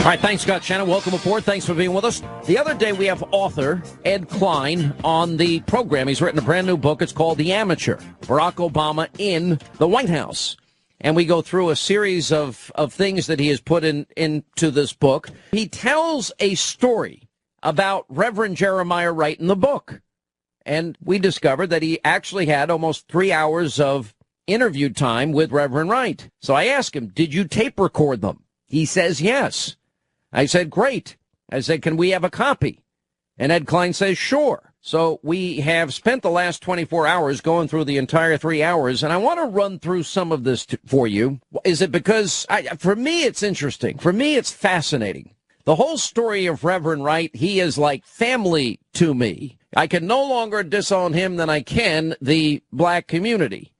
All right, thanks, Scott Shannon. Welcome aboard. Thanks for being with us. The other day, we have author Ed Klein on the program. He's written a brand new book. It's called The Amateur, Barack Obama in the White House. And we go through a series of things that he has put into this book. He tells a story about Reverend Jeremiah Wright in the book. And we discovered that he actually had almost 3 hours of interview time with Reverend Wright. So I asked him, did you tape record them? He says yes. I said, great. I said, can we have a copy? And Ed Klein says, sure. So we have spent the last 24 hours going through the entire 3 hours, and I want to run through some of this for you. Is it because, for me, it's interesting. For me, it's fascinating. The whole story of Reverend Wright, he is like family to me. I can no longer disown him than I can the black community.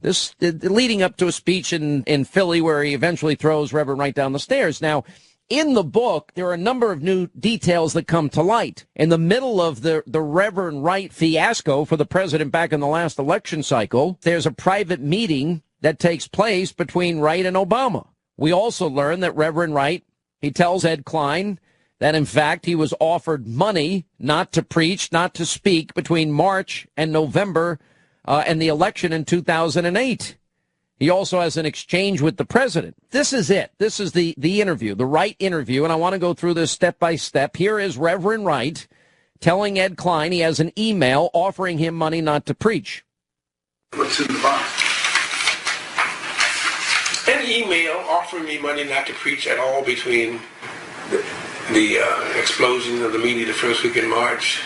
This leading up to a speech in Philly where he eventually throws Reverend Wright down the stairs. Now, in the book, there are a number of new details that come to light. In the middle of the Reverend Wright fiasco for the president back in the last election cycle, there's a private meeting that takes place between Wright and Obama. We also learn that Reverend Wright, he tells Ed Klein that, in fact, he was offered money not to preach, not to speak between March and November and the election in 2008. He also has an exchange with the president. This is it. This is the interview, the Wright interview, and I want to go through this step by step. Here is Reverend Wright telling Ed Klein he has an email offering him money not to preach. What's in the box? An email offering me money not to preach at all between the explosion of the media the first week in March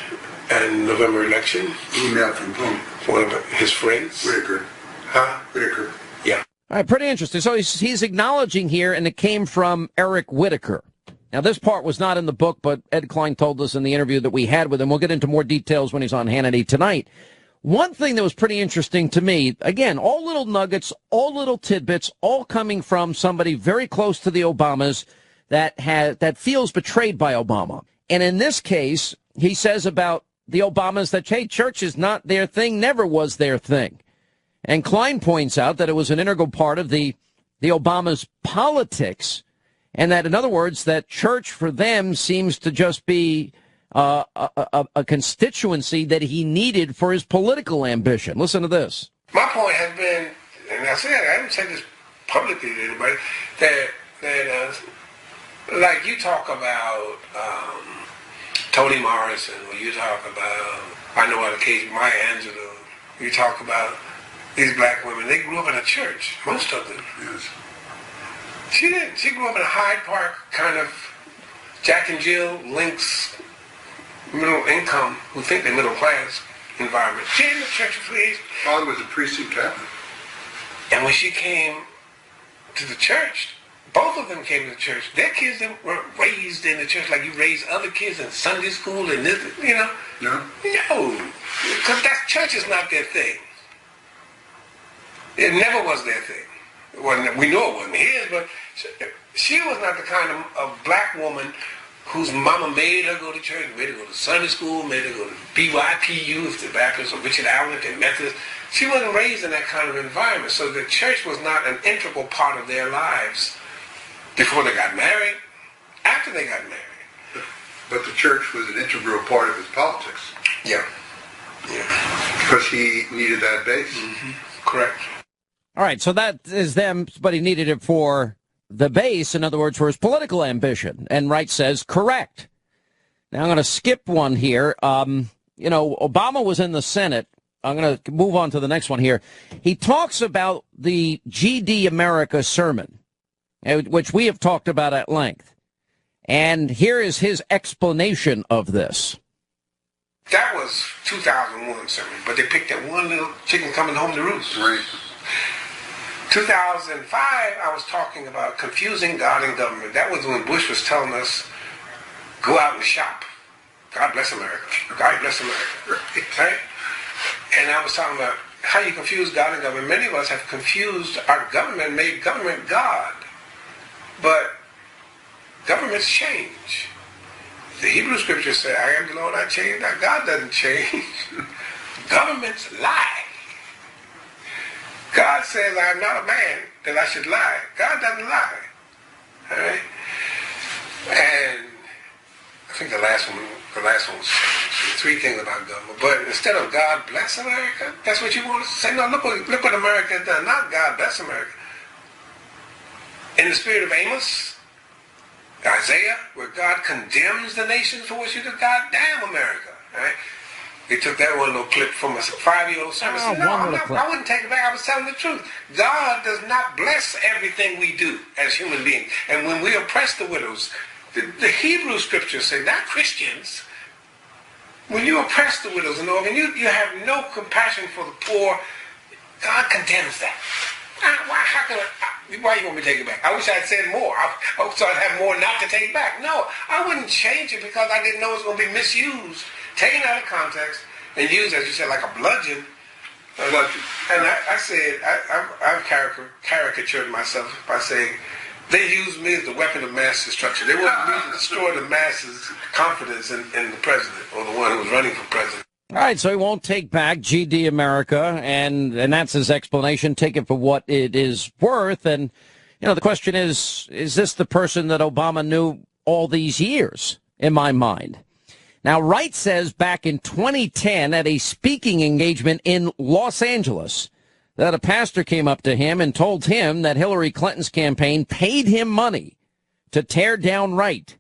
and November election. Email from whom? One of his friends. Whitaker. Huh? Whitaker. Yeah. All right, pretty interesting. So he's acknowledging here, and it came from Eric Whitaker. Now, this part was not in the book, but Ed Klein told us in the interview that we had with him. We'll get into more details when he's on Hannity tonight. One thing that was pretty interesting to me, again, all little nuggets, all little tidbits, all coming from somebody very close to the Obamas that feels betrayed by Obama. And in this case, he says about the Obamas that, hey, church is not their thing, never was their thing. And Klein points out that it was an integral part of the Obamas' politics, and that, in other words, that church for them seems to just be a constituency that he needed for his political ambition. Listen to this. My point has been, and I haven't said this publicly to anybody, that like you talk about Toni Morrison, or you talk about, I know on occasion, Maya Angelou, you talk about these black women, they grew up in a church, most of them. Yes. She didn't. She grew up in a Hyde Park kind of Jack and Jill Lynx, middle income, who think they're middle class environment. She didn't go to church for years. Father was a priest in Catholic. And when she came to the church, both of them came to the church. Their kids weren't raised in the church like you raise other kids in Sunday school and this, you know? No. No. Because that church is not their thing. It never was their thing. We know it wasn't his, but she was not the kind of black woman whose mama made her go to church, made her go to Sunday school, made her go to BYPU, if the Baptist, or Richard Allen, the Methodist. She wasn't raised in that kind of environment, so the church was not an integral part of their lives before they got married, after they got married. But the church was an integral part of his politics. Yeah. Yeah. Because he needed that base. Mm-hmm. Correct. All right, so that is them, but he needed it for the base, in other words, for his political ambition. And Wright says, correct. Now, I'm going to skip one here. Obama was in the Senate. I'm going to move on to the next one here. He talks about the GD America sermon, which we have talked about at length. And here is his explanation of this. That was 2001 sermon, but they picked that one little chicken coming home to roost. Right. 2005, I was talking about confusing God and government. That was when Bush was telling us, go out and shop. God bless America. God bless America. Right? And I was talking about how you confuse God and government. Many of us have confused our government, made government God. But governments change. The Hebrew scriptures say, I am the Lord, I change not. God doesn't change. Governments lie. God says, I am not a man that I should lie. God doesn't lie. All right? And I think the last one was three things about government. But instead of God bless America, that's what you want to say. No, look what America has done. Not God bless America. In the spirit of Amos, Isaiah, where God condemns the nations for what you do, God damn America. Right? They took that one little clip from a 5-year-old sermon. I wouldn't take it back. I was telling the truth. God does not bless everything we do as human beings. And when we oppress the widows, the Hebrew scriptures say, not Christians, when you oppress the widows and orphans, you have no compassion for the poor, God condemns that. Why you want me to take it back? I wish I'd said more. I so I'd have more not to take back. No, I wouldn't change it because I didn't know it was going to be misused, taken out of context, and used, as you said, like a bludgeon. And I said, I've caricatured myself by saying, they used me as the weapon of mass destruction. They wanted me to destroy the masses' confidence in the president, or the one who was running for president. All right, so he won't take back GD America, and that's his explanation. Take it for what it is worth. And, the question is this the person that Obama knew all these years, in my mind? Now, Wright says back in 2010 at a speaking engagement in Los Angeles that a pastor came up to him and told him that Hillary Clinton's campaign paid him money to tear down Wright.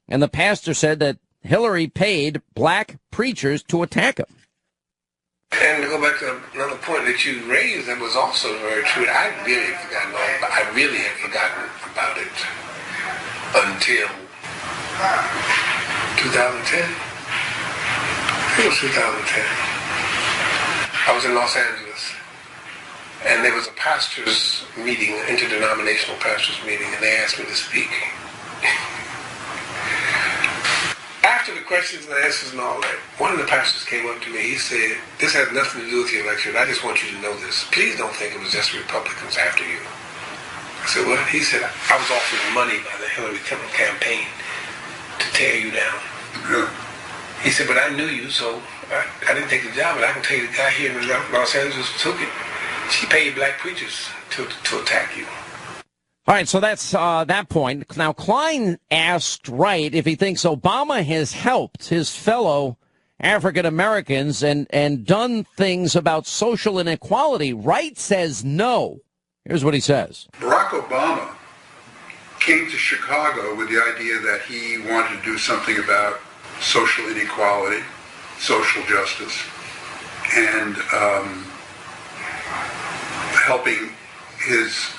And the pastor said that Hillary paid black preachers to attack him. And to go back to another point that you raised that was also very true, I really had forgotten about it until 2010. I think it was 2010. I was in Los Angeles, and there was a pastors' meeting, an interdenominational pastors' meeting, and they asked me to speak. After the questions and answers and all that, one of the pastors came up to me. He said, "This has nothing to do with your lecture. I just want you to know this. Please don't think it was just Republicans after you." I said, "What?" He said, "I was offered money by the Hillary Clinton campaign to tear you down." Yeah. He said, "But I knew you, so I didn't take the job. But I can tell you the guy here in Los Angeles who took it, she paid black preachers to attack you." All right, so that's that point. Now, Klein asked Wright if he thinks Obama has helped his fellow African Americans and done things about social inequality. Wright says no. Here's what he says. Barack Obama came to Chicago with the idea that he wanted to do something about social inequality, social justice, and helping his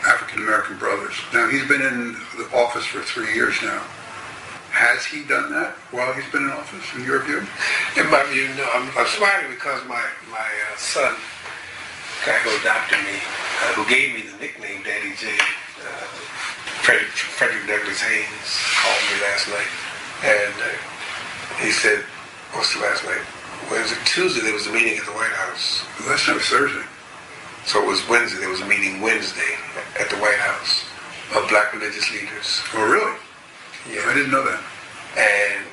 African-American brothers. Now, he's been in the office for 3 years now. Has he done that while he's been in office, in your view? In my view, no. I'm smiling because my son, the guy who adopted me, who gave me the nickname Daddy J, Frederick Douglass Haynes, called me last night. And he said, what's the last night? Wednesday, Tuesday, there was a meeting at the White House. Last night was Thursday. So it was Wednesday. There was a meeting Wednesday at the White House of black religious leaders. Oh, really? Yeah. I didn't know that. And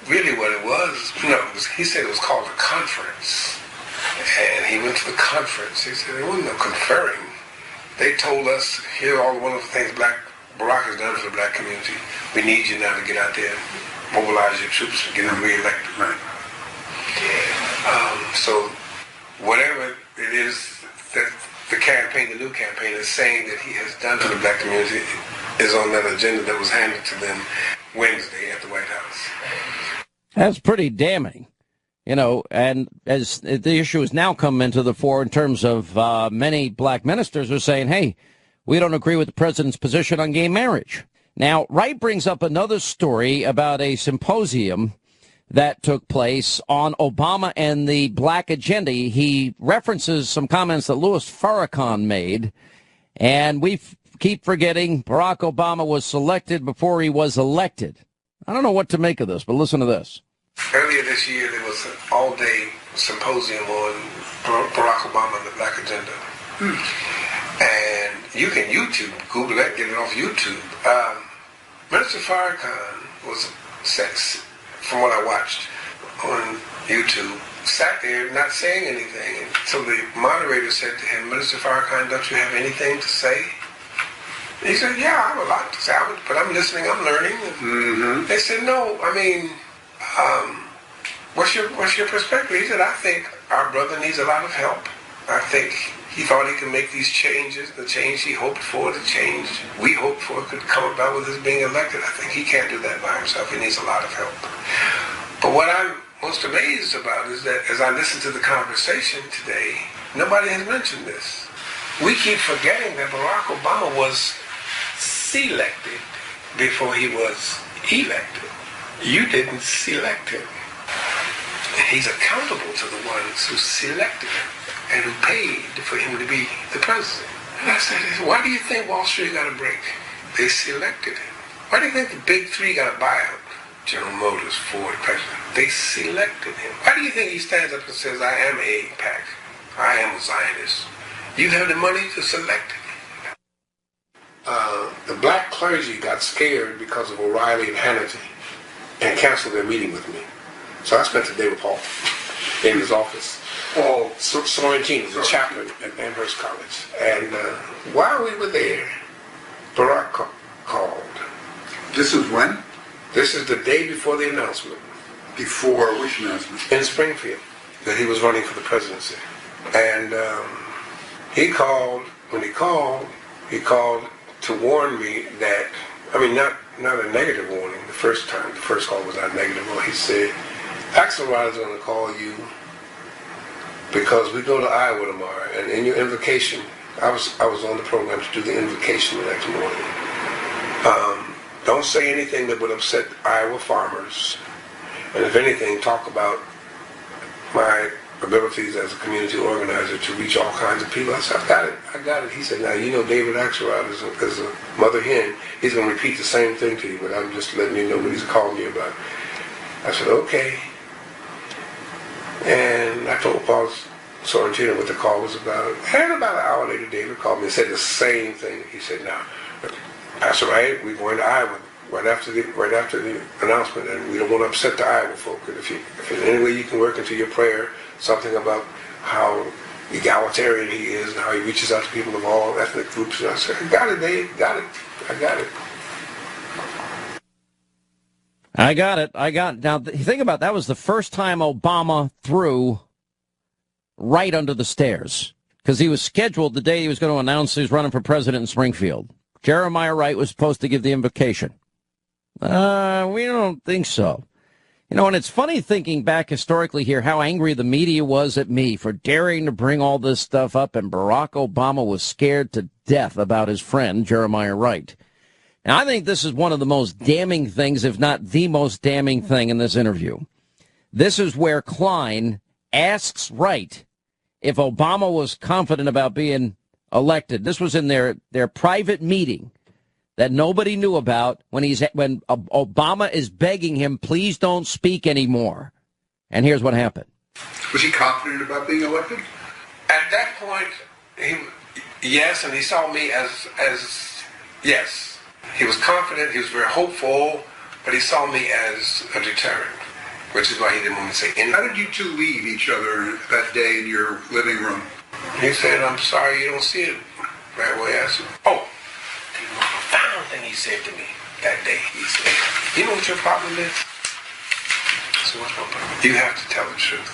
really what it was, he said it was called a conference. And he went to the conference. He said there wasn't no conferring. They told us, here are all the wonderful things Barack has done for the black community. We need you now to get out there and mobilize your troops and get them reelected. Right. So whatever it is that the campaign, the new campaign, is saying that he has done to the black community is on that agenda that was handed to them Wednesday at the White House. That's pretty damning, and as the issue has now come into the fore in terms of many black ministers are saying, hey, we don't agree with the president's position on gay marriage. Now, Wright brings up another story about a symposium that took place on Obama and the black agenda. He references some comments that Louis Farrakhan made, and we keep forgetting Barack Obama was selected before he was elected. I don't know what to make of this, but listen to this. Earlier this year, there was an all-day symposium on Barack Obama and the black agenda. And you can Google that, get it off YouTube. Minister Farrakhan was from what I watched on YouTube, sat there not saying anything. And so the moderator said to him, Minister Farrakhan, don't you have anything to say? He said, yeah, I have a lot to say, but I'm listening, I'm learning. Mm-hmm. They said, no, I mean, what's your perspective? He said, I think our brother needs a lot of help. I think he thought he could make these changes, the change he hoped for, the change we hoped for could come about with his being elected. I think he can't do that by himself. He needs a lot of help. But what I'm most amazed about is that as I listen to the conversation today, nobody has mentioned this. We keep forgetting that Barack Obama was selected before he was elected. You didn't select him. He's accountable to the ones who selected him and who paid for him to be the president. And I said, why do you think Wall Street got a break? They selected him. Why do you think the big three got a buyout? General Motors, Ford, president. They selected him. Why do you think he stands up and says, I am AIPAC. I am a Zionist. You have the money to select him. The black clergy got scared because of O'Reilly and Hannity and canceled their meeting with me. So I spent the day with Paul in his office. Paul Sorrentino, the chaplain at Amherst College. And while we were there, Barack called. This is when? This is the day before the announcement. Before which announcement? In Springfield, that he was running for the presidency. And he called to warn me that, I mean, not a negative warning the first time. The first call was not negative. Well, he said, Axelrod is going to call you because we go to Iowa tomorrow, and in your invocation, I was on the program to do the invocation the next morning. Don't say anything that would upset Iowa farmers, and if anything, talk about my abilities as a community organizer to reach all kinds of people. I said, I got it. He said, now, you know David Axelrod is a mother hen. He's going to repeat the same thing to you, but I'm just letting you know what he's calling you about. I said, okay. And I told Paul Sorrentino what the call was about. And about an hour later, David called me and said the same thing. He said, now, Pastor Wright, we're going to Iowa right after the announcement, and we don't want to upset the Iowa folk. And if in any way you can work into your prayer something about how egalitarian he is and how he reaches out to people of all ethnic groups. And I said, I got it, Dave. Got it. I got it. I got it. Now, think about it. That was the first time Obama threw right under the stairs because he was scheduled the day he was going to announce he was running for president in Springfield. Jeremiah Wright was supposed to give the invocation. We don't think so. You know, and it's funny thinking back historically here how angry the media was at me for daring to bring all this stuff up, and Barack Obama was scared to death about his friend, Jeremiah Wright. Now, I think this is one of the most damning things, if not the most damning thing in this interview. This is where Klein asks Wright if Obama was confident about being elected. This was in their private meeting that nobody knew about when Obama is begging him, please don't speak anymore. And here's what happened. Was he confident about being elected? At that point, yes, and he saw me as yes. He was confident, he was very hopeful, but he saw me as a deterrent, which is why he didn't want me to say anything. How did you two leave each other that day in your living room? He said, I'm sorry you don't see it that way. I said, oh, the most profound thing he said to me that day, he said, you know what your problem is? I said, what's my problem? You have to tell the truth.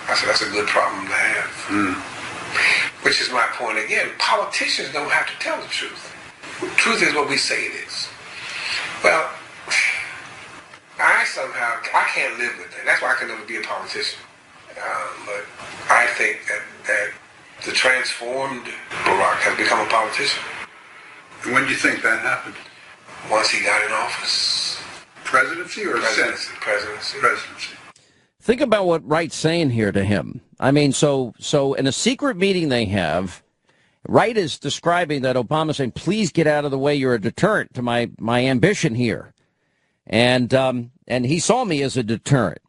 I said, that's a good problem to have. Which is my point again. Politicians don't have to tell the truth. Truth is what we say it is. Well, I can't live with that. That's why I can never be a politician. But I think that the transformed Barack has become a politician. And when do you think that happened? Once he got in office. Presidency or Presidency? Presidency. Think about what Wright's saying here to him. I mean, so in a secret meeting they have, Wright is describing that Obama's saying, please get out of the way. You're a deterrent to my ambition here. And he saw me as a deterrent.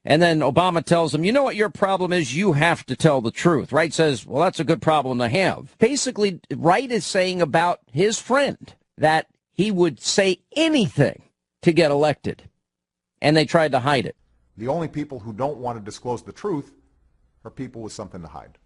And then Obama tells him, you know what your problem is? You have to tell the truth. Wright says, well, that's a good problem to have. Basically, Wright is saying about his friend that he would say anything to get elected. And they tried to hide it. The only people who don't want to disclose the truth are people with something to hide.